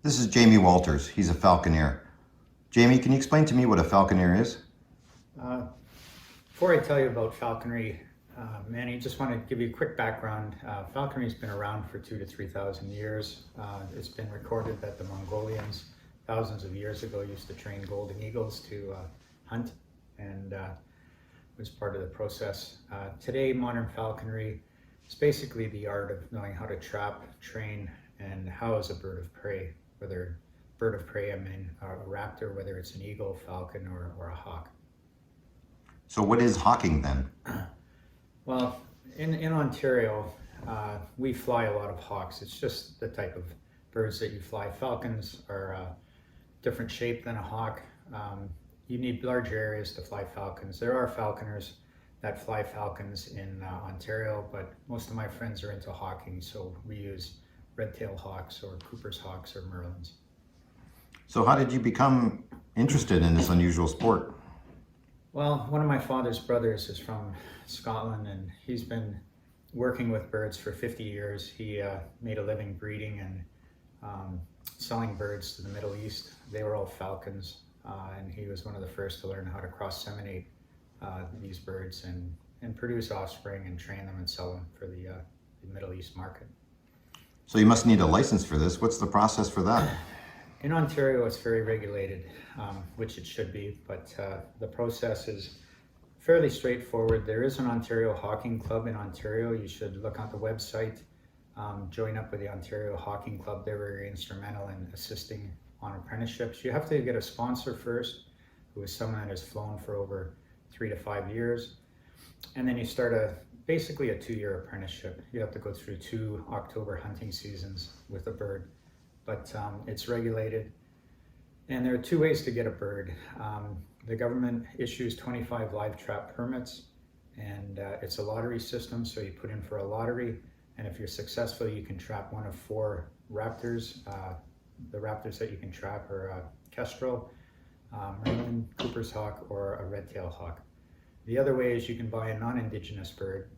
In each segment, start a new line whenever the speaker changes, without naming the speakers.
This is Jamie Walters. He's a falconer. Jamie, can you explain to me what a falconer is?
Uh, Before I tell you about falconry, Manny, just want to give you a quick background. Falconry's been around for 2,000 to 3,000 years. It's been recorded that the Mongolians, thousands of years ago, used to train golden eagles to hunt, and was part of the process. Today, modern falconry is basically the art of knowing how to trap, train, and house a bird of prey, whether bird of prey, I mean a raptor, whether it's an eagle, falcon, or a hawk.
So what is hawking then?
Well, in Ontario, we fly a lot of hawks. It's just the type of birds that you fly. Falcons are a different shape than a hawk. You need larger areas to fly falcons. There are falconers that fly falcons in Ontario, but most of my friends are into hawking, so we use red-tailed hawks or Cooper's hawks or Merlins.
So how did you become interested in this unusual sport?
Well, one of my father's brothers is from Scotland, and he's been working with birds for 50 years. He made a living breeding and selling birds to the Middle East. They were all falcons, and he was one of the first to learn how to cross-seminate these birds and produce offspring and train them and sell them for the Middle East market.
So you must need a license for this. What's the process for that?
In Ontario, it's very regulated, which it should be, but the process is fairly straightforward. There is an Ontario Hawking Club in Ontario. You should look on the website, join up with the Ontario Hawking Club. They're very instrumental in assisting on apprenticeships. You have to get a sponsor first, who is someone that has flown for over 3 to 5 years. And then you start basically a 2-year apprenticeship. You have to go through 2 October hunting seasons with a bird. But it's regulated, and there are 2 ways to get a bird. The government issues 25 live trap permits, and it's a lottery system, so you put in for a lottery, and if you're successful, you can trap one of 4 raptors. The raptors that you can trap are kestrel, Merlin, Cooper's hawk, or a red-tailed hawk. The other way is you can buy a non-indigenous bird,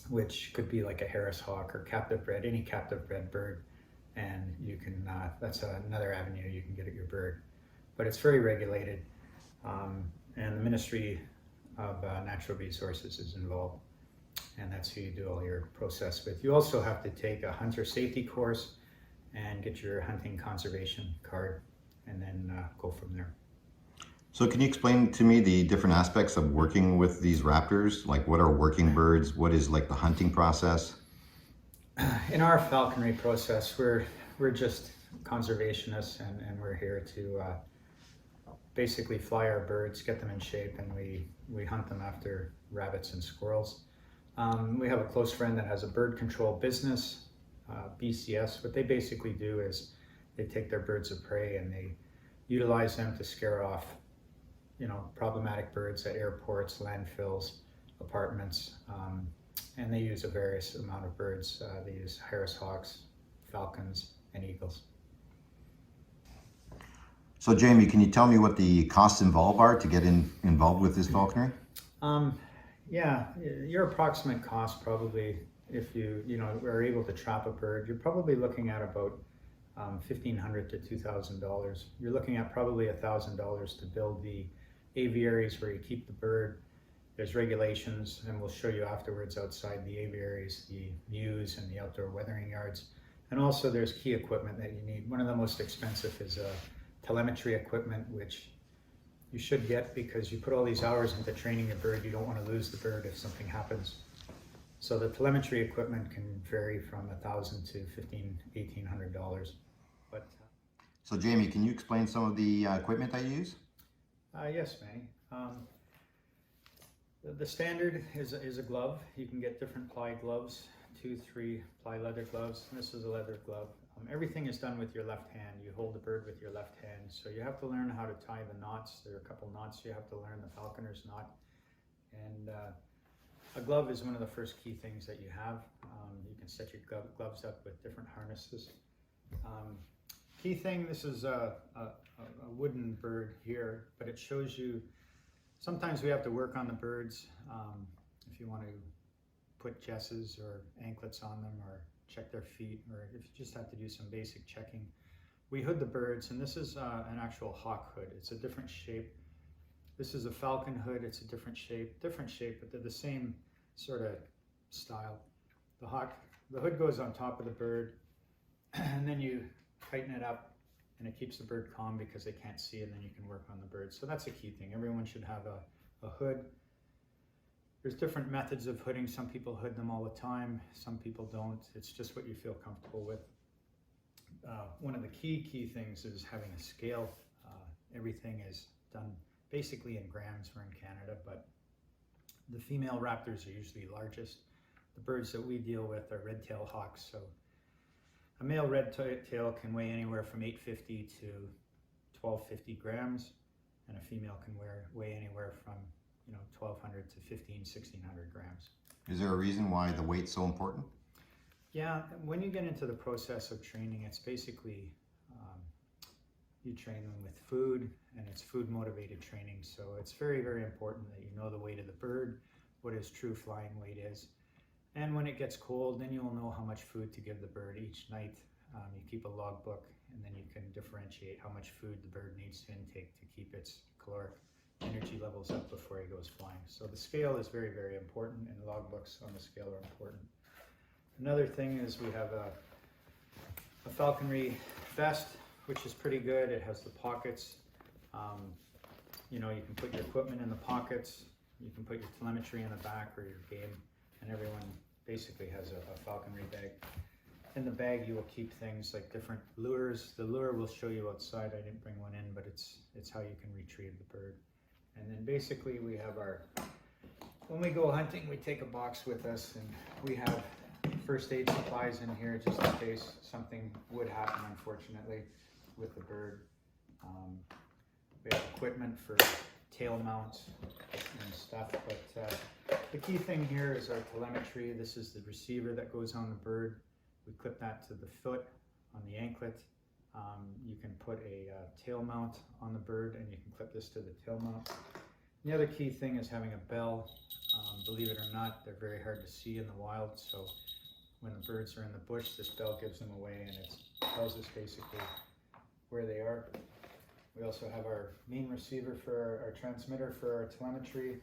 which could be like a Harris hawk or captive bred, any captive bred bird. And you can, that's another avenue you can get at your bird. But it's very regulated, and the Ministry of Natural Resources is involved, and that's who you do all your process with. You also have to take a hunter safety course and get your hunting conservation card, and then go from there.
So can you explain to me the different aspects of working with these raptors? Like what are working birds? What is like the hunting process?
In our falconry process, we're just conservationists, and we're here to basically fly our birds, get them in shape, and we hunt them after rabbits and squirrels. We have a close friend that has a bird control business, BCS. What they basically do is they take their birds of prey and they utilize them to scare off, problematic birds at airports, landfills, apartments. And they use a various amount of birds. They use Harris hawks, falcons, and eagles.
So Jamie, can you tell me what the costs involved are to get involved with this falconry?
Yeah, your approximate cost probably, if you are able to trap a bird, you're probably looking at about $1,500 to $2,000. You're looking at probably $1,000 to build the aviaries where you keep the bird. There's regulations, and we'll show you afterwards outside the aviaries, the mews and the outdoor weathering yards. And also there's key equipment that you need. One of the most expensive is telemetry equipment, which you should get because you put all these hours into training your bird. You don't want to lose the bird if something happens. So the telemetry equipment can vary from $1,000 to $1,500, $1,800. But
So Jamie, can you explain some of the equipment that you use?
yes, Manny. The standard is a glove. You can get different ply gloves, 2, 3 ply leather gloves. And this is a leather glove. Everything is done with your left hand. You hold the bird with your left hand. So you have to learn how to tie the knots. There are a couple knots you have to learn, the falconer's knot. And a glove is one of the first key things that you have. You can set your gloves up with different harnesses. Key thing, this is a wooden bird here, but it shows you. Sometimes we have to work on the birds if you want to put jesses or anklets on them or check their feet, or if you just have to do some basic checking. we hood the birds, and this is an actual hawk hood. It's a different shape. This is a falcon hood. It's a different shape, but they're the same sort of style. The hood goes on top of the bird, and then you tighten it up, and it keeps the bird calm because they can't see, and then you can work on the bird. So that's a key thing. Everyone should have a hood. There's different methods of hooding. Some people hood them all the time. Some people don't. It's just what you feel comfortable with. One of the key things is having a scale. Everything is done basically in grams. We're in Canada, but the female raptors are usually largest. The birds that we deal with are red-tailed hawks. So a male red-tail can weigh anywhere from 850 to 1250 grams, and a female can weigh anywhere from 1200 to 1600 grams.
Is there a reason why the weight's so important?
Yeah, when you get into the process of training, it's basically you train them with food, and it's food motivated training. So it's very important that you know the weight of the bird, what his true flying weight is. And when it gets cold, then you'll know how much food to give the bird each night. You keep a logbook, and then you can differentiate how much food the bird needs to intake to keep its caloric energy levels up before he goes flying. So the scale is very important, and logbooks on the scale are important. Another thing is we have a falconry vest, which is pretty good. It has the pockets. You can put your equipment in the pockets. You can put your telemetry in the back or your game, and everyone basically has a falconry bag. In the bag, you will keep things like different lures. The lure will show you outside. I didn't bring one in, but it's how you can retrieve the bird. And then basically we have when we go hunting, we take a box with us, and we have first aid supplies in here just in case something would happen, unfortunately, with the bird. We have equipment for tail mounts and stuff, but the key thing here is our telemetry. This is the receiver that goes on the bird. We clip that to the foot on the anklet. You can put a tail mount on the bird, and you can clip this to the tail mount. The other key thing is having a bell. Believe it or not, they're very hard to see in the wild, so when the birds are in the bush, this bell gives them away, and it tells us basically where they are. We also have our main receiver for our transmitter for our telemetry,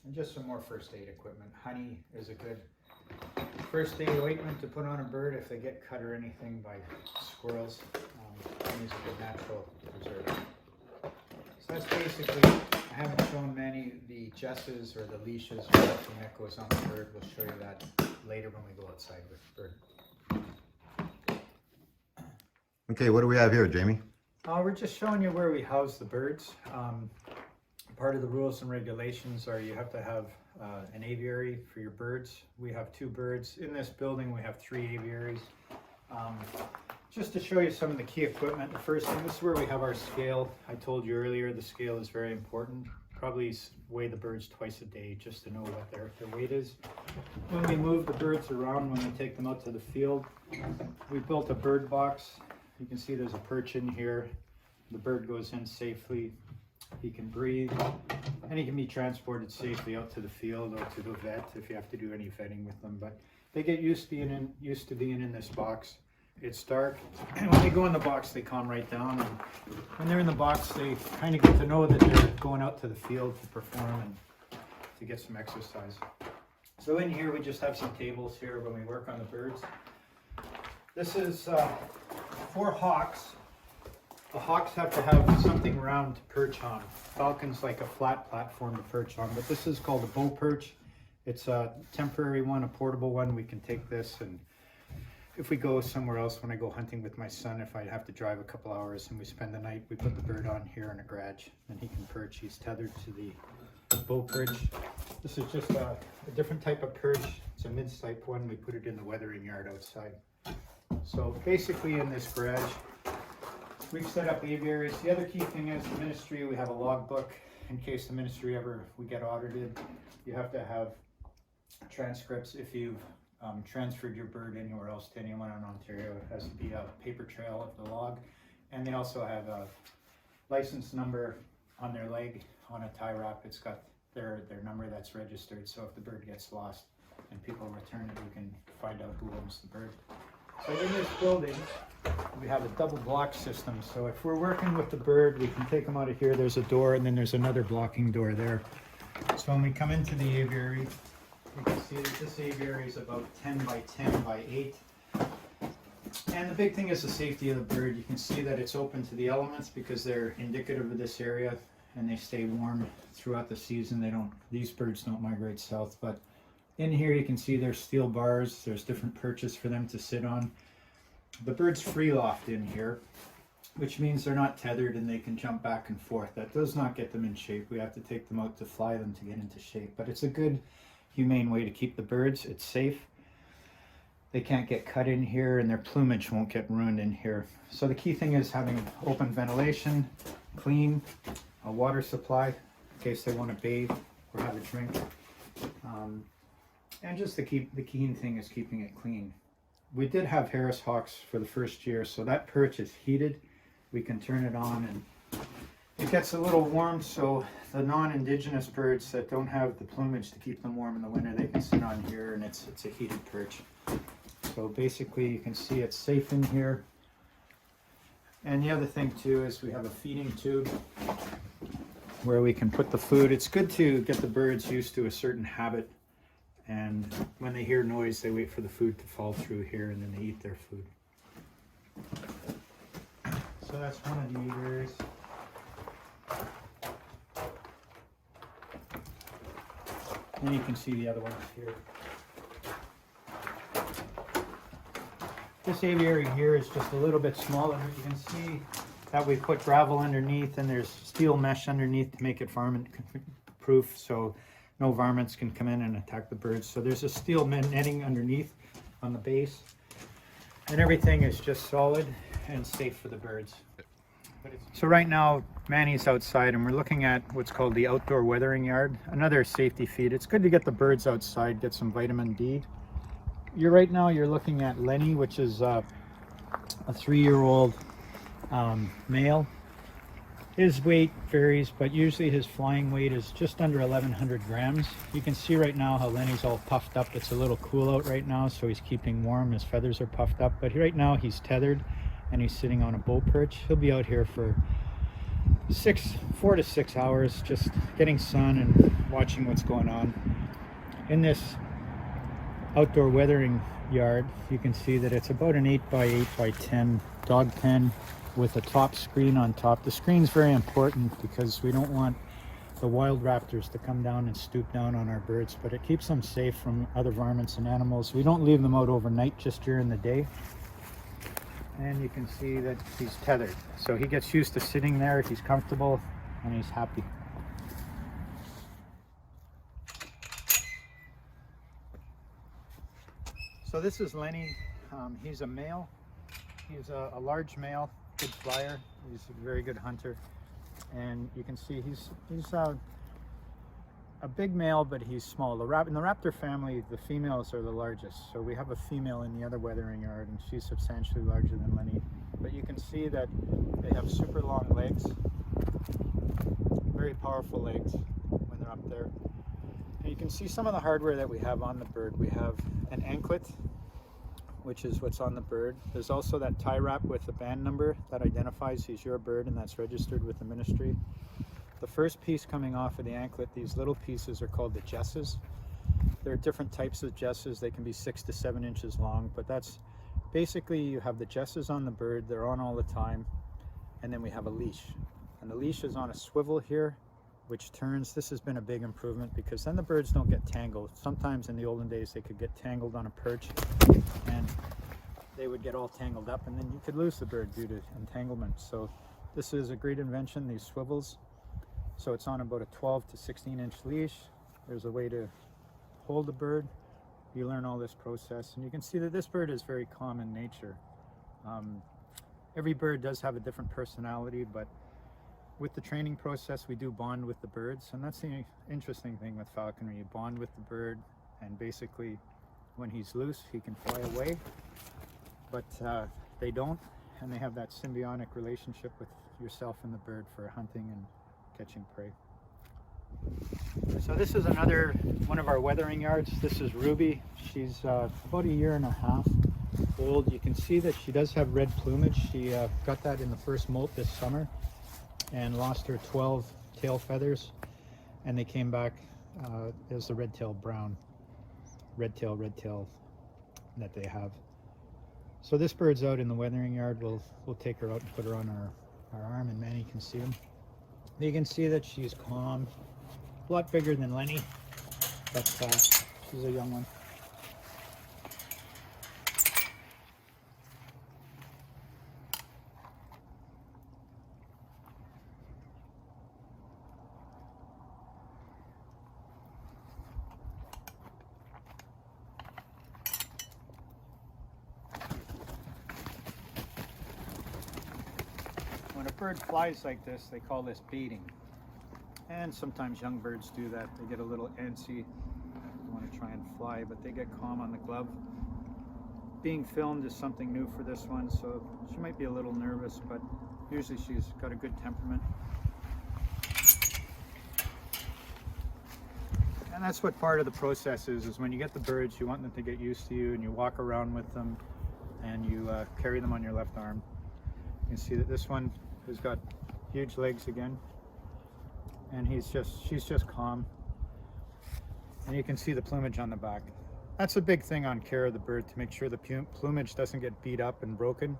and just some more first aid equipment. Honey is a good first aid ointment to put on a bird if they get cut or anything by squirrels. Honey is a good natural preservative. So that's basically, I haven't shown the jesses or the leashes or anything that goes on the bird. We'll show you that later when we go outside with the bird.
Okay, what do we have here, Jamie?
We're just showing you where we house the birds. Part of the rules and regulations are you have to have an aviary for your birds. We have 2 birds. In this building, we have 3 aviaries. Just to show you some of the key equipment, the first thing, this is where we have our scale. I told you earlier the scale is very important. Probably weigh the birds twice a day just to know what their weight is. When we move the birds around, when we take them out to the field, we built a bird box. You can see there's a perch in here. The bird goes in safely. He can breathe, and he can be transported safely out to the field or to the vet if you have to do any vetting with them. But they get used to being in this box. It's dark, and when they go in the box, they calm right down. And when they're in the box, they kind of get to know that they're going out to the field to perform and to get some exercise. So in here, we just have some tables here when we work on the birds. This is for hawks. The hawks have to have something round to perch on. Falcons like a flat platform to perch on, but this is called a bow perch. It's a temporary one, a portable one. We can take this, and if we go somewhere else, when I go hunting with my son, if I have to drive a couple hours and we spend the night, we put the bird on here in a garage, and he can perch. He's tethered to the bow perch. This is just a different type of perch. It's a mid-type one. We put it in the weathering yard outside. So basically in this garage, we've set up aviaries. The other key thing is the ministry, we have a logbook in case the ministry we get audited. You have to have transcripts if you've transferred your bird anywhere else to anyone in Ontario. It has to be a paper trail of the log. And they also have a license number on their leg on a tie wrap. It's got their number that's registered. So if the bird gets lost and people return it, we can find out who owns the bird. So in this building, we have a double block system. So if we're working with the bird, we can take them out of here. There's a door, and then there's another blocking door there. So when we come into the aviary, you can see that this aviary is about 10 by 10 by 8. And the big thing is the safety of the bird. You can see that it's open to the elements because they're indicative of this area, and they stay warm throughout the season. These birds don't migrate south, but in here you can see there's steel bars. There's different perches for them to sit on. The birds free loft in here, which means they're not tethered and they can jump back and forth. That does not get them in shape. We have to take them out to fly them to get into shape, but it's a good, humane way to keep the birds. It's safe. They can't get cut in here, and their plumage won't get ruined in here. So the key thing is having open ventilation, clean, a water supply in case they want to bathe or have a drink. And just the key thing is keeping it clean. We did have Harris hawks for the first year, so that perch is heated. We can turn it on and it gets a little warm, so the non-indigenous birds that don't have the plumage to keep them warm in the winter, they can sit on here, and it's a heated perch. So basically you can see it's safe in here. And the other thing too is we have a feeding tube where we can put the food. It's good to get the birds used to a certain habit, and when they hear noise they wait for the food to fall through here, and then they eat their food. So that's one of the aviaries. And you can see the other ones here. This aviary here is just a little bit smaller. You can see that we put gravel underneath, and there's steel mesh underneath to make it varmint proof, so no varmints can come in and attack the birds. So there's a steel netting underneath on the base, and everything is just solid and safe for the birds. So right now Manny's outside, and we're looking at what's called the outdoor weathering yard, another safety feed. It's good to get the birds outside, get some vitamin D. Right now you're looking at Lenny, which is a 3-year-old male. His weight varies, but usually his flying weight is just under 1,100 grams. You can see right now how Lenny's all puffed up. It's a little cool out right now, so he's keeping warm. His feathers are puffed up, but right now he's tethered and he's sitting on a bow perch. He'll be out here for 4 to 6 hours, just getting sun and watching what's going on. In this outdoor weathering yard, you can see that it's about an 8 by 8 by 10 dog pen with a top screen on top. The screen's very important because we don't want the wild raptors to come down and stoop down on our birds, but it keeps them safe from other varmints and animals. We don't leave them out overnight, just during the day. And you can see that he's tethered, so he gets used to sitting there. He's comfortable and he's happy. So this is Lenny. He's a male. He's a large male, good flyer. He's a very good hunter, and you can see he's a big male, but he's small. In the raptor family, the females are the largest. So we have a female in the other weathering yard, and she's substantially larger than Lenny. But you can see that they have super long legs, very powerful legs when they're up there. And you can see some of the hardware that we have on the bird. We have an anklet, which is what's on the bird. There's also that tie wrap with the band number that identifies he's your bird, and that's registered with the ministry. The first piece coming off of the anklet, these little pieces are called the jesses. There are different types of jesses. They can be 6 to 7 inches long, but that's basically, you have the jesses on the bird. They're on all the time. And then we have a leash. And the leash is on a swivel here, which turns. This has been a big improvement because then the birds don't get tangled. Sometimes in the olden days, they could get tangled on a perch and they would get all tangled up, and then you could lose the bird due to entanglement. So this is a great invention, these swivels. So it's on about a 12 to 16 inch leash. There's a way to hold the bird. You learn all this process, and you can see that this bird is very calm in nature. Every bird does have a different personality, but with the training process, we do bond with the birds, and that's the interesting thing with falconry. You bond with the bird, and basically when he's loose, he can fly away, but they don't, and they have that symbiotic relationship with yourself and the bird for hunting and catching prey. So this is another one of our weathering yards. This is Ruby. She's about a year and a half old. You can see that she does have red plumage. She got that in the first molt this summer and lost her 12 tail feathers, and they came back as the red-tailed brown, red tail that they have. So this bird's out in the weathering yard. We'll take her out and put her on our arm, and Manny can see him. You can see that she's calm, a lot bigger than Lenny, but she's a young one. When a bird flies like this, they call this baiting. And sometimes young birds do that. They get a little antsy, want to try and fly, but they get calm on the glove. Being filmed is something new for this one, so she might be a little nervous, but usually she's got a good temperament. And that's what part of the process is when you get the birds, you want them to get used to you, and you walk around with them, and you carry them on your left arm. You can see that this one has got huge legs again, and she's just calm. And you can see the plumage on the back. That's a big thing on care of the bird, to make sure the plumage doesn't get beat up and broken.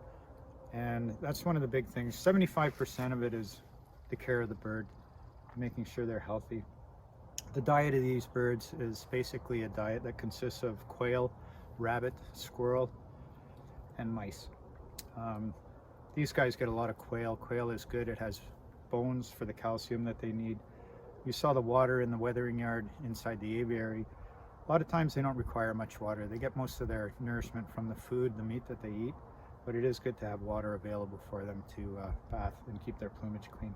And that's one of the big things. 75% of it is the care of the bird, making sure they're healthy. The diet of these birds is basically a diet that consists of quail, rabbit, squirrel, and mice. These guys get a lot of quail. Quail is good. It has bones for the calcium that they need. You saw the water in the weathering yard inside the aviary. A lot of times they don't require much water. They get most of their nourishment from the food, the meat that they eat, but it is good to have water available for them to bath and keep their plumage clean.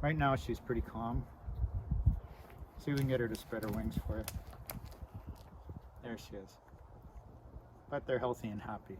Right now she's pretty calm. See if we can get her to spread her wings for you. There she is. But they're healthy and happy.